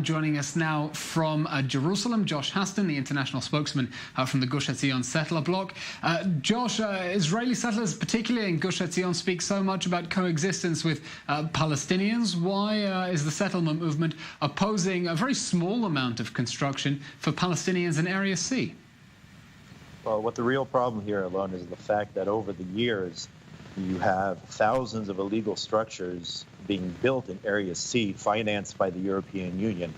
Joining us now from Jerusalem, Josh Hasten, the international spokesman from the Gush Etzion settler bloc. Josh, Israeli settlers, particularly in Gush Etzion, speak so much about coexistence with Palestinians. Why is the settlement movement opposing a very small amount of construction for Palestinians in Area C? Well, what the real problem here alone is the fact that over the years, you have thousands of illegal structures being built in Area C, financed by the European Union.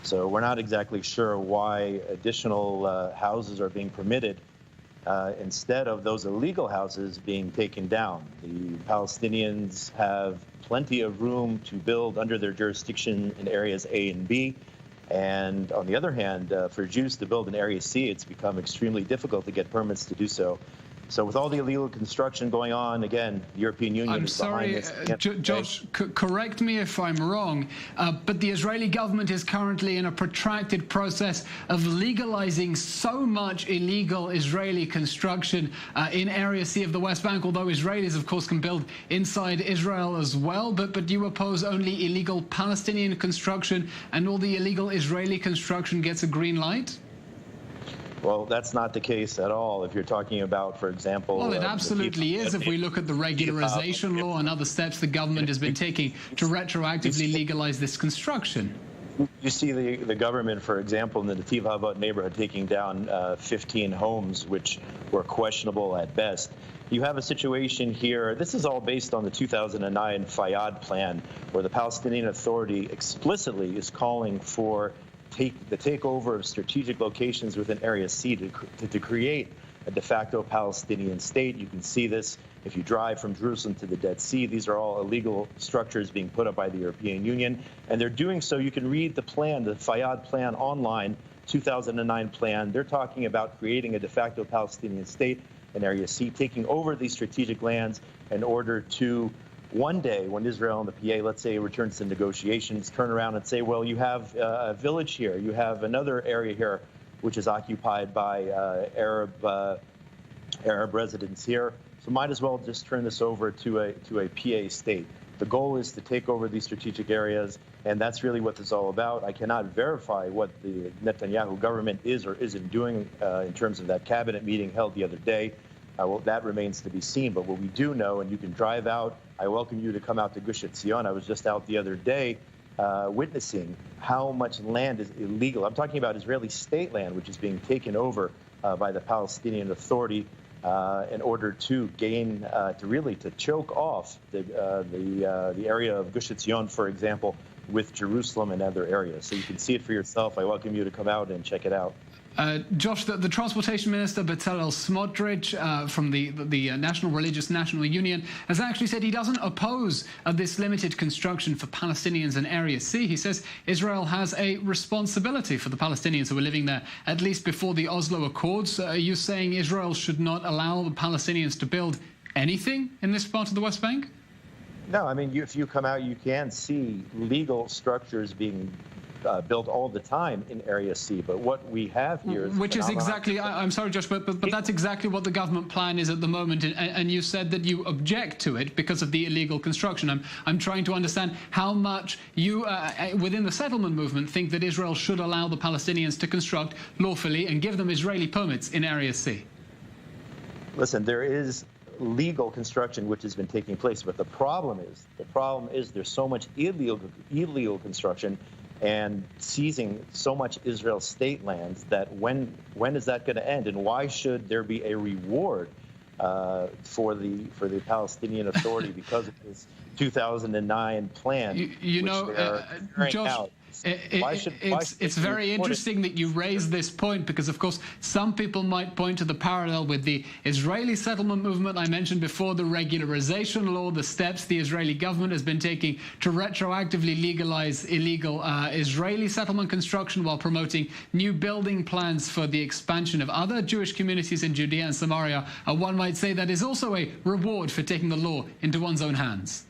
So we're not exactly sure why additional houses are being permitted instead of those illegal houses being taken down. The Palestinians have plenty of room to build under their jurisdiction in areas A and B. And on the other hand, for Jews to build in Area C, it's become extremely difficult to get permits to do so. So with all the illegal construction going on, again, the European Union is behind this. I'm sorry, Josh, correct me if I'm wrong, but the Israeli government is currently in a protracted process of legalizing so much illegal Israeli construction in Area C of the West Bank, although Israelis, of course, can build inside Israel as well. But you oppose only illegal Palestinian construction, and all the illegal Israeli construction gets a green light? Well, that's not the case at all. If you're talking about, for example... Well, it absolutely is if we look at the regularization law and other steps the government has been taking to retroactively legalize this construction. You see the government, for example, in the Nativ Havat neighborhood taking down 15 homes, which were questionable at best. You have a situation here, this is all based on the 2009 Fayyad plan, where the Palestinian Authority explicitly is calling for the takeover of strategic locations within Area C to create a de facto Palestinian state. You can see this if you drive from Jerusalem to the Dead Sea. These are all illegal structures being put up by the European Union, and they're doing so. You can read the plan, the Fayyad plan online, 2009 plan. They're talking about creating a de facto Palestinian state in Area C, taking over these strategic lands in order to one day, when Israel and the PA, let's say, returns to negotiations, turn around and say, well, you have a village here, you have another area here which is occupied by Arab residents here, so might as well just turn this over to a PA state. The goal is to take over these strategic areas, and that's really what this is all about. I cannot verify what the Netanyahu government is or isn't doing in terms of that cabinet meeting held the other day. Well, that remains to be seen. But what we do know, and you can drive out, I welcome you to come out to Gush Etzion. I was just out the other day witnessing how much land is illegal. I'm talking about Israeli state land, which is being taken over by the Palestinian Authority in order to gain, to choke off the area of Gush Etzion, for example, with Jerusalem and other areas. So you can see it for yourself. I welcome you to come out and check it out. Josh, the Transportation Minister, Bezalel Smotrich, from the National Religious National Union, has actually said he doesn't oppose this limited construction for Palestinians in Area C. He says Israel has a responsibility for the Palestinians who are living there, at least before the Oslo Accords. Are you saying Israel should not allow the Palestinians to build anything in this part of the West Bank? No, I mean, if you come out, you can see legal structures being built all the time in Area C, but what we have here is... Which is exactly, I'm sorry, Josh, but that's exactly what the government plan is at the moment, and you said that you object to it because of the illegal construction. I'm trying to understand how much you, within the settlement movement, think that Israel should allow the Palestinians to construct lawfully and give them Israeli permits in Area C. Listen, there is legal construction which has been taking place, but the problem is there's so much illegal construction and seizing so much Israel state lands that when is that going to end, and why should there be a reward for the Palestinian Authority because of this 2009 plan? You know, Josh, it's very interesting that you raise this point because, of course, some people might point to the parallel with the Israeli settlement movement. I mentioned before the regularization law, the steps the Israeli government has been taking to retroactively legalize illegal Israeli settlement construction while promoting new building plans for the expansion of other Jewish communities in Judea and Samaria. One might say that is also a reward for taking the law into one's own hands.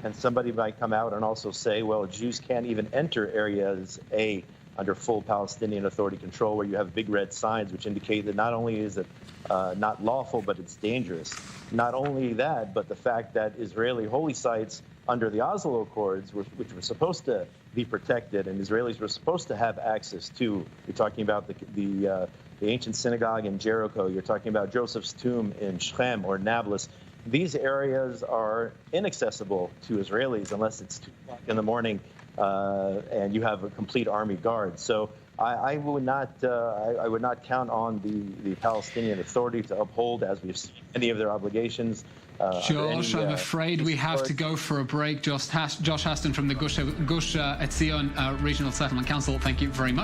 And somebody might come out and also say, well, Jews can't even enter areas A under full Palestinian Authority control, where you have big red signs which indicate that not only is it not lawful, but it's dangerous. Not only that, but the fact that Israeli holy sites under the Oslo Accords, which were supposed to be protected and Israelis were supposed to have access to. You're talking about the ancient synagogue in Jericho. You're talking about Joseph's tomb in Shechem or Nablus. These areas are inaccessible to Israelis unless it's 2 o'clock in the morning and you have a complete army guard. So I would not count on the Palestinian Authority to uphold, as we've seen, any of their obligations. Josh, I'm afraid we have to go for a break. Josh Hasten from the Gush Etzion Regional Settlement Council, thank you very much.